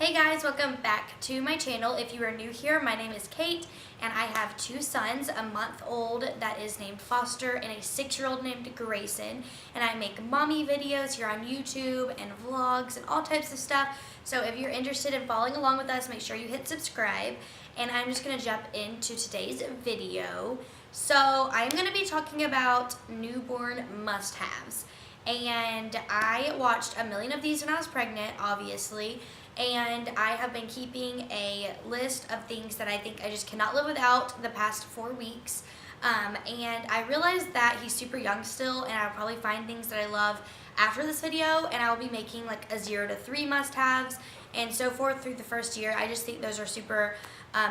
Hey guys, welcome back to my channel. If you are new here, my name is Kate and I have two sons, a month-old that is named Foster and a 6-year-old named Grayson. And I make mommy videos here on YouTube and vlogs and all types of stuff. So if you're interested in following along with us, make sure you hit subscribe. And I'm just gonna jump into today's video. So I'm gonna be talking about newborn must-haves. And I watched a million of these when I was pregnant, obviously. And I have been keeping a list of things that I think I just cannot live without the past 4 weeks. And I realized that he's super young still, and I'll probably find things that I love after this video, and I'll be making like a 0 to 3 must-haves and so forth through the first year. I just think those are super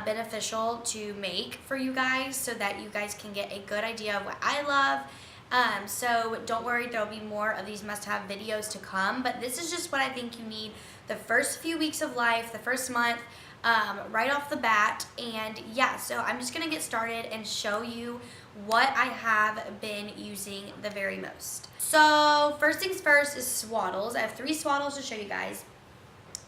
beneficial to make for you guys so that you guys can get a good idea of what I love. So don't worry, there'll be more of these must-have videos to come, but this is just what I think you need the first few weeks of life, the first month, right off the bat. And yeah, so I'm just gonna get started and show you what I have been using the very most. So first things first is swaddles. I have 3 swaddles to show you guys.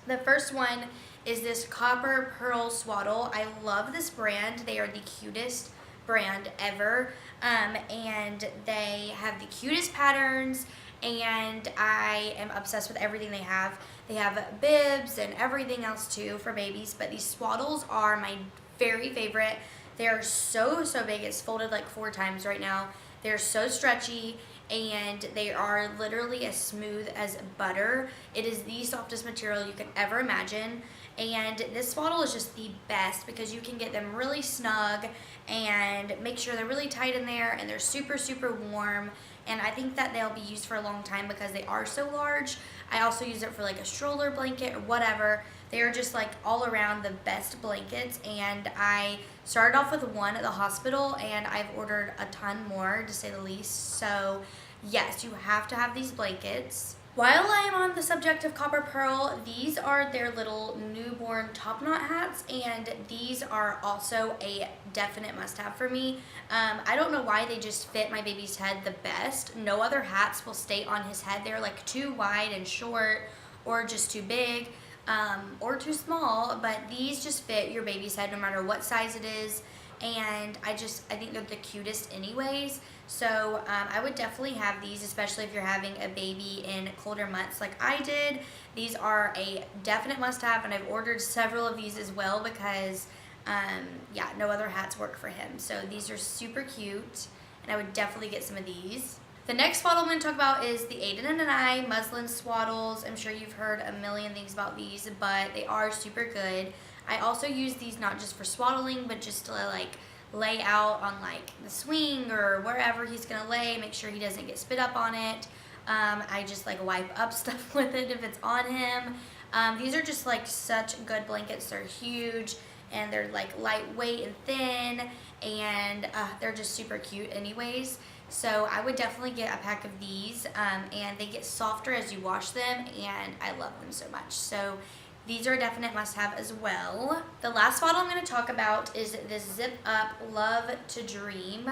The first one is this copper pearl swaddle. I love this brand. They are the cutest brand ever, and they have the cutest patterns, and I am obsessed with everything they have. They have bibs and everything else too for babies, but these swaddles are my very favorite. They're so big. It's folded like 4 times right now. They're so stretchy and they are literally as smooth as butter. It is the softest material you could ever imagine. And this swaddle is just the best because you can get them really snug and make sure they're really tight in there, and they're super warm. And I think that they'll be used for a long time because they are so large. I also use it for like a stroller blanket or whatever. They are just like all around the best blankets, and I started off with 1 at the hospital and I've ordered a ton more, to say the least. So yes, you have to have these blankets. While I am on the subject of copper pearl, these are their little newborn topknot hats, and these are also a definite must-have for me. I don't know why they just fit my baby's head the best. No other hats will stay on his head. They're like too wide and short, or just too big, or too small, but these just fit your baby's head no matter what size it is. And I think they're the cutest anyways. So I would definitely have these, especially if you're having a baby in colder months like I did. These are a definite must-have, and I've ordered several of these as well because yeah, no other hats work for him. So these are super cute, and I would definitely get some of these. The next swaddle I'm going to talk about is the Denon I muslin swaddles. I'm sure you've heard a million things about these, but they are super good. I also use these not just for swaddling, but just to like lay out on like the swing or wherever he's gonna lay, make sure he doesn't get spit up on it. I just like wipe up stuff with it if it's on him. These are just like such good blankets. They're huge and they're like lightweight and thin, and they're just super cute anyways. So I would definitely get a pack of these, and they get softer as you wash them, and I love them so much. So these are a definite must-have as well. The last swaddle I'm going to talk about is this Zip Up Love to Dream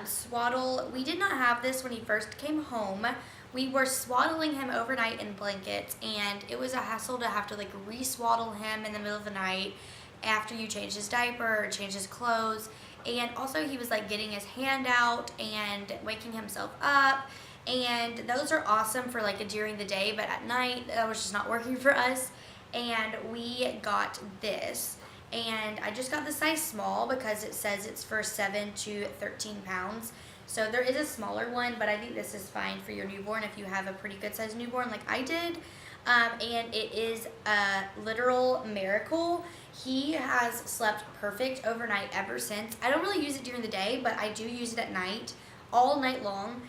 swaddle. We did not have this when he first came home. We were swaddling him overnight in blankets, and it was a hassle to have to like re-swaddle him in the middle of the night after you change his diaper or change his clothes. And also he was like getting his hand out and waking himself up. And those are awesome for like during the day, but at night that was just not working for us. And we got this, and I just got the size small because it says it's for 7 to 13 pounds. So there is a smaller one, but I think this is fine for your newborn if you have a pretty good sized newborn like I did. And it is a literal miracle. He has slept perfect overnight ever since. I don't really use it during the day, but I do use it at night, all night long.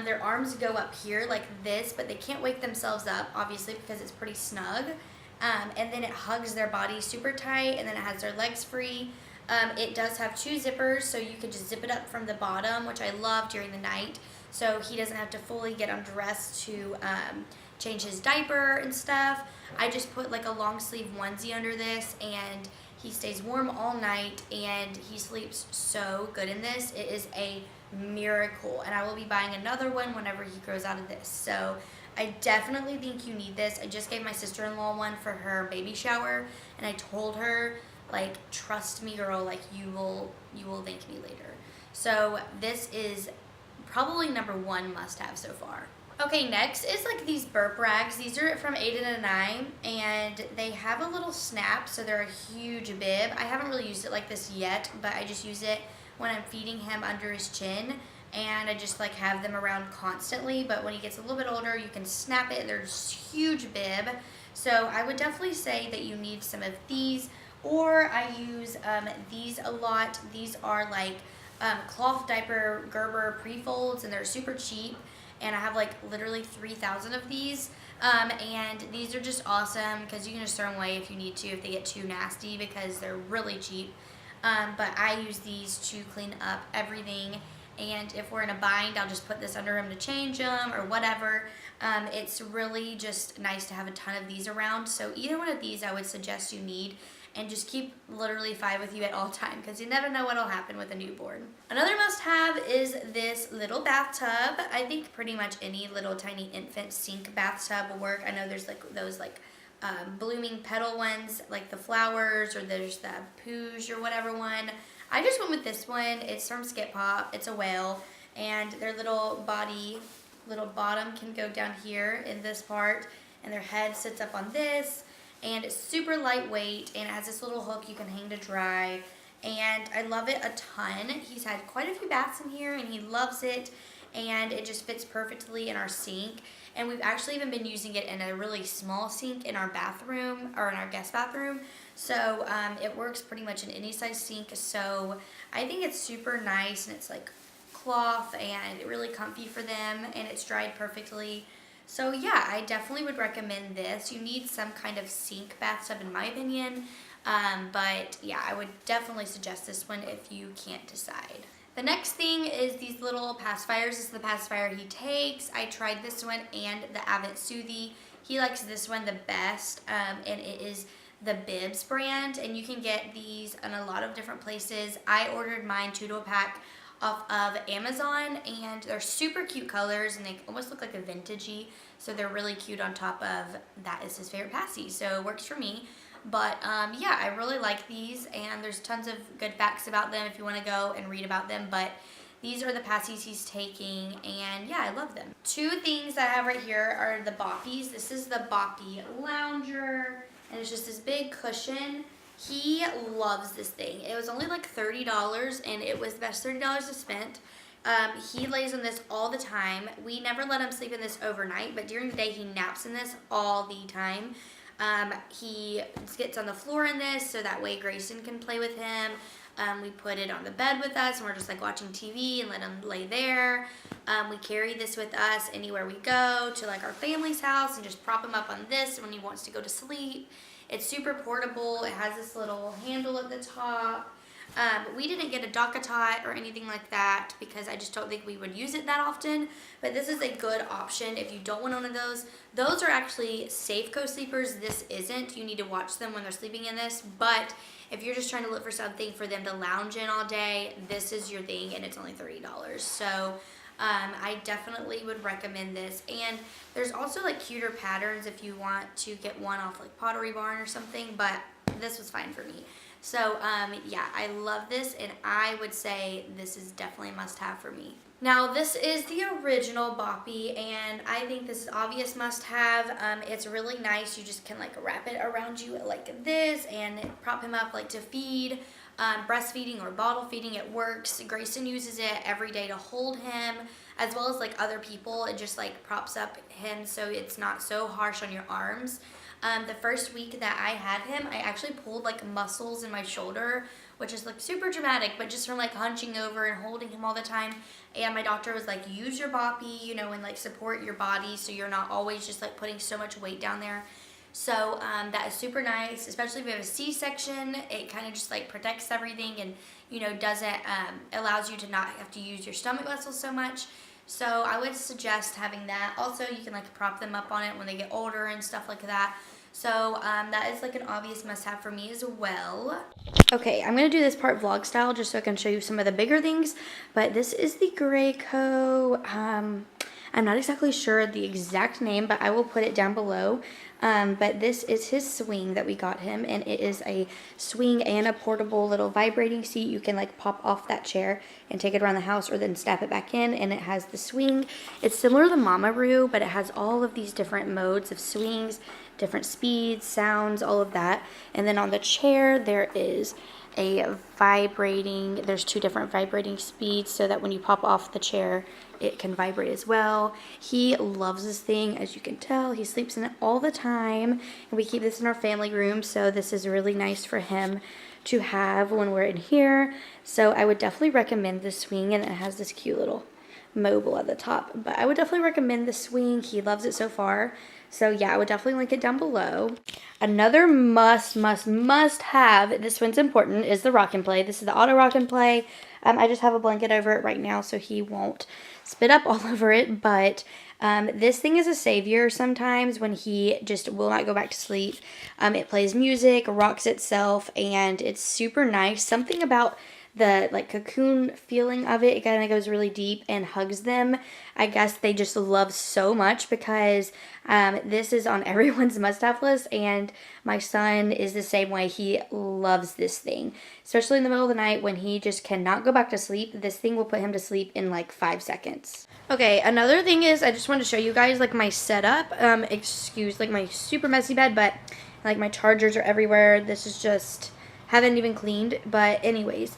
Their arms go up here like this, but they can't wake themselves up, obviously, because it's pretty snug. And then it hugs their body super tight, and then it has their legs free. It does have 2 zippers, so you can just zip it up from the bottom, which I love during the night, so he doesn't have to fully get undressed to change his diaper and stuff. I just put like a long sleeve onesie under this, and he stays warm all night, and he sleeps so good in this. It is a miracle, and I will be buying another one whenever he grows out of this. So I definitely think you need this. I just gave my sister-in-law one for her baby shower, and I told her, like, trust me, girl, like, you will thank me later. So this is probably #1 must-have so far. Okay, next is like these burp rags. These are from Denon I, and they have a little snap, so they're a huge bib. I haven't really used it like this yet, but I just use it when I'm feeding him under his chin, and I just like have them around constantly. But when he gets a little bit older, you can snap it, and they're just huge bib. So I would definitely say that you need some of these, or I use these a lot. These are like cloth diaper Gerber pre-folds, and they're super cheap. And I have like literally 3,000 of these, and these are just awesome because you can just throw them away if you need to, if they get too nasty, because they're really cheap. But I use these to clean up everything, and if we're in a bind, I'll just put this under him to change them or whatever. It's really just nice to have a ton of these around, so either one of these I would suggest you need, and just keep literally 5 with you at all time, because you never know what will happen with a newborn. Another must-have is this little bathtub. I think pretty much any little tiny infant sink bathtub will work. I know there's like those like blooming petal ones, like the flowers, or there's the Pooge or whatever one. I just went with this one. It's from Skip Pop. It's a whale, and their little bottom can go down here in this part, and their head sits up on this. And it's super lightweight, and it has this little hook you can hang to dry, and I love it a ton. He's had quite a few baths in here, and he loves it, and it just fits perfectly in our sink. And we've actually even been using it in a really small sink in our bathroom, or in our guest bathroom, so it works pretty much in any size sink. So I think it's super nice, and it's like cloth and really comfy for them, and it's dried perfectly. So yeah, I definitely would recommend this. You need some kind of sink bathtub in my opinion, but yeah, I would definitely suggest this one if you can't decide. The next thing is these little pacifiers. This is the pacifier he takes. I tried this one and the Avent Soothie. He likes this one the best, and it is the Bibs brand, and you can get these in a lot of different places. I ordered mine 2-pack off of Amazon, and they're super cute colors, and they almost look like a vintagey, so they're really cute. On top of that is his favorite passy, so it works for me. But yeah, I really like these, and there's tons of good facts about them if you want to go and read about them, but these are the passies he's taking, and yeah, I love them. 2 things that I have right here are the boppies. This is the boppy lounger, and it's just this big cushion. He loves this thing. It was only like $30, and it was the best $30 I spent. He lays on this all the time. We never let him sleep in this overnight, but during the day he naps in this all the time. He gets on the floor in this, so that way Grayson can play with him. We put it on the bed with us, and we're just like watching TV and let him lay there. We carry this with us anywhere we go, to like our family's house, and just prop him up on this when he wants to go to sleep. It's super portable. It has this little handle at the top. We didn't get a DockATot or anything like that because I just don't think we would use it that often. But this is a good option if you don't want one of those. Those are actually safe co-sleepers. This isn't. You need to watch them when they're sleeping in this. But if you're just trying to look for something for them to lounge in all day, this is your thing, and it's only $30. So I definitely would recommend this. And there's also like cuter patterns if you want to get one off like Pottery Barn or something, but this was fine for me. So yeah, I love this, and I would say this is definitely a must-have for me. Now this is the original boppy, and I think this is obvious must-have. It's really nice. You just can like wrap it around you like this and prop him up like to feed. Breastfeeding or bottle feeding, it works. Grayson uses it every day to hold him, as well as like other people. It just like props up him so it's not so harsh on your arms. The first week that I had him, I actually pulled like muscles in my shoulder, which is like super dramatic, but just from like hunching over and holding him all the time. And my doctor was like, use your boppy, you know, and like support your body so you're not always just like putting so much weight down there. So that is super nice, especially if you have a C-section. It kind of just like protects everything, and you know, doesn't allows you to not have to use your stomach muscles so much. So I would suggest having that. Also, you can like prop them up on it when they get older and stuff like that. So that is like an obvious must-have for me as well. Okay, I'm gonna do this part vlog style just so I can show you some of the bigger things. But this is the Graco. I'm not exactly sure the exact name, but I will put it down below. But this is his swing that we got him, and it is a swing and a portable little vibrating seat. You can like pop off that chair and take it around the house, or then snap it back in, and it has the swing. It's similar to the Mamaroo, but it has all of these different modes of swings, different speeds, sounds, all of that. And then on the chair there is there's 2 different vibrating speeds, so that when you pop off the chair it can vibrate as well. He loves this thing, as you can tell. He sleeps in it all the time, and we keep this in our family room, so this is really nice for him to have when we're in here. So I would definitely recommend this swing, and it has this cute little mobile at the top, but I would definitely recommend the swing. He loves it so far. So yeah, I would definitely link it down below. Another must have, this one's important, is the rock and play. This is the auto rock and play. I just have a blanket over it right now so he won't spit up all over it, but this thing is a savior sometimes when he just will not go back to sleep. It plays music, rocks itself, and it's super nice. Something about the like cocoon feeling of it kind of goes really deep and hugs them. I guess they just love so much, because this is on everyone's must-have list, and my son is the same way. He loves this thing, especially in the middle of the night when he just cannot go back to sleep. This thing will put him to sleep in like 5 seconds. Okay, another thing is I just wanted to show you guys like my setup. Excuse like my super messy bed, but like my chargers are everywhere. This is just, haven't even cleaned, but anyways.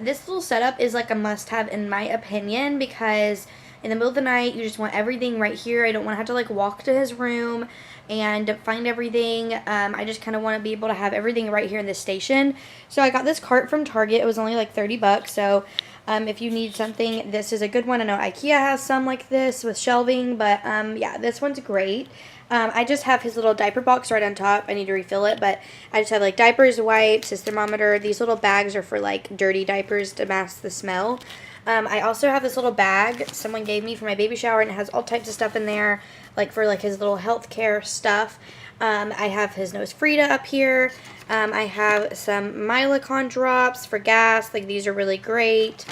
This little setup is like a must-have in my opinion, because in the middle of the night you just want everything right here. I don't want to have to like walk to his room and find everything. I just kind of want to be able to have everything right here in this station. So I got this cart from Target. It was only like 30 bucks. So if you need something, this is a good one. I know IKEA has some like this with shelving, but yeah, this one's great. I just have his little diaper box right on top. I need to refill it, but I just have like diapers, wipes, his thermometer. These little bags are for like dirty diapers to mask the smell. I also have this little bag someone gave me for my baby shower, and it has all types of stuff in there, like for like his little healthcare stuff. I have his nose Frida up here. I have some Milacon drops for gas. Like these are really great.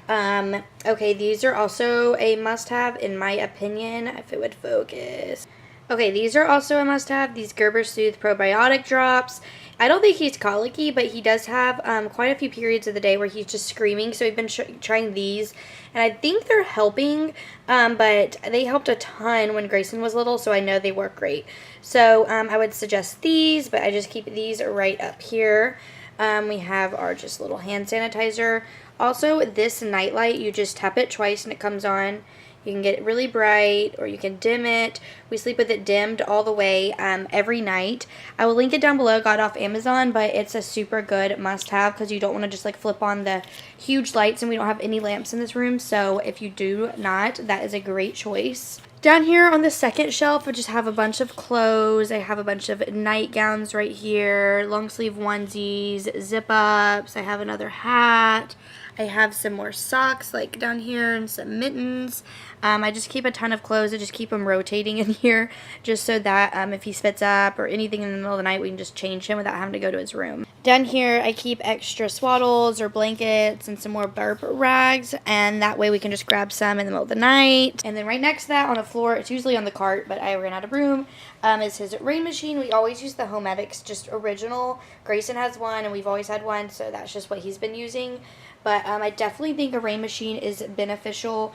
Okay, these are also a must-have in my opinion, if it would focus. Okay, these are also a must-have. These Gerber Soothe probiotic drops. I don't think he's colicky, but he does have quite a few periods of the day where he's just screaming. So we've been trying these, and I think they're helping, but they helped a ton when Grayson was little, so I know they work great. So I would suggest these, but I just keep these right up here. We have our just little hand sanitizer. Also, this nightlight, you just tap it twice and it comes on. You can get it really bright, or you can dim it. We sleep with it dimmed all the way every night. I will link it down below. Got it off Amazon, but it's a super good must-have because you don't want to just like flip on the huge lights, and we don't have any lamps in this room. So if you do not, that is a great choice. Down here on the second shelf, I just have a bunch of clothes. I have a bunch of nightgowns right here, long sleeve onesies, zip-ups. I have another hat. I have some more socks like down here and some mittens. I just keep a ton of clothes. I just keep them rotating in here just so that if he spits up or anything in the middle of the night, we can just change him without having to go to his room. Down here, I keep extra swaddles or blankets and some more burp rags, and that way we can just grab some in the middle of the night. And then right next to that on the floor, it's usually on the cart, but I ran out of room, is his rain machine. We always use the Homedics, just original. Grayson has one, and we've always had one, so that's just what he's been using. But I definitely think a rain machine is beneficial.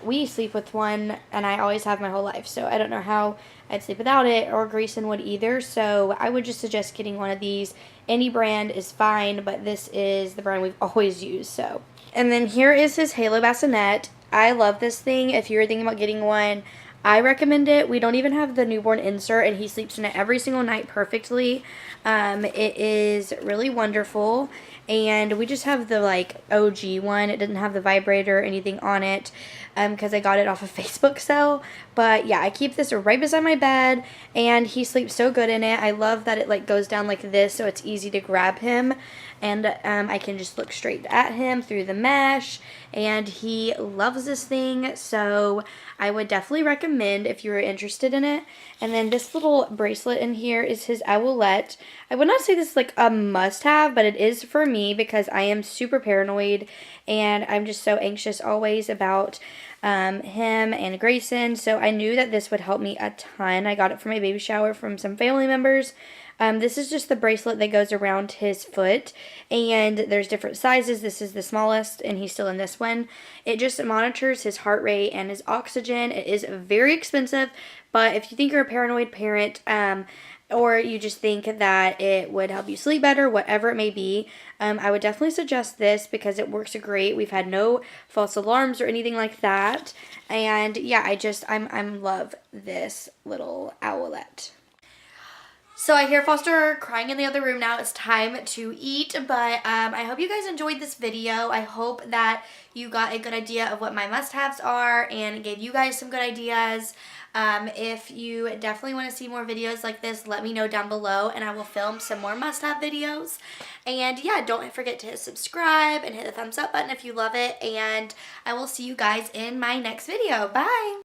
We sleep with one, and I always have my whole life, so I don't know how I'd sleep without it, or Grayson would either. So I would just suggest getting one of these. Any brand is fine, but this is the brand we've always used. So, and then here is his Halo bassinet. I love this thing. If you're thinking about getting one, I recommend it. We don't even have the newborn insert, and he sleeps in it every single night perfectly. It is really wonderful, and we just have the like OG one. It doesn't have the vibrator or anything on it because I got it off a Facebook sale. But yeah, I keep this right beside my bed, and he sleeps so good in it. I love that it like goes down like this, so it's easy to grab him, and I can just look straight at him through the mesh, and he loves this thing. So I would definitely recommend if you're interested in it. And then this little bracelet in here is his owlette. I would not say this is like a must-have, but it is for me because I am super paranoid, and I'm just so anxious always about him and Grayson. So I knew that this would help me a ton. I got it for my baby shower from some family members. This is just the bracelet that goes around his foot, and there's different sizes. This is the smallest, and he's still in this one. It just monitors his heart rate and his oxygen. It is very expensive, but if you think you're a paranoid parent, or you just think that it would help you sleep better, whatever it may be, I would definitely suggest this because it works great. We've had no false alarms or anything like that, and yeah, I'm love this little owlet. So I hear Foster crying in the other room now. It's time to eat, but I hope you guys enjoyed this video. I hope that you got a good idea of what my must-haves are and gave you guys some good ideas. If you definitely want to see more videos like this, let me know down below and I will film some more must-have videos. And yeah, don't forget to hit subscribe and hit the thumbs up button if you love it, and I will see you guys in my next video. Bye!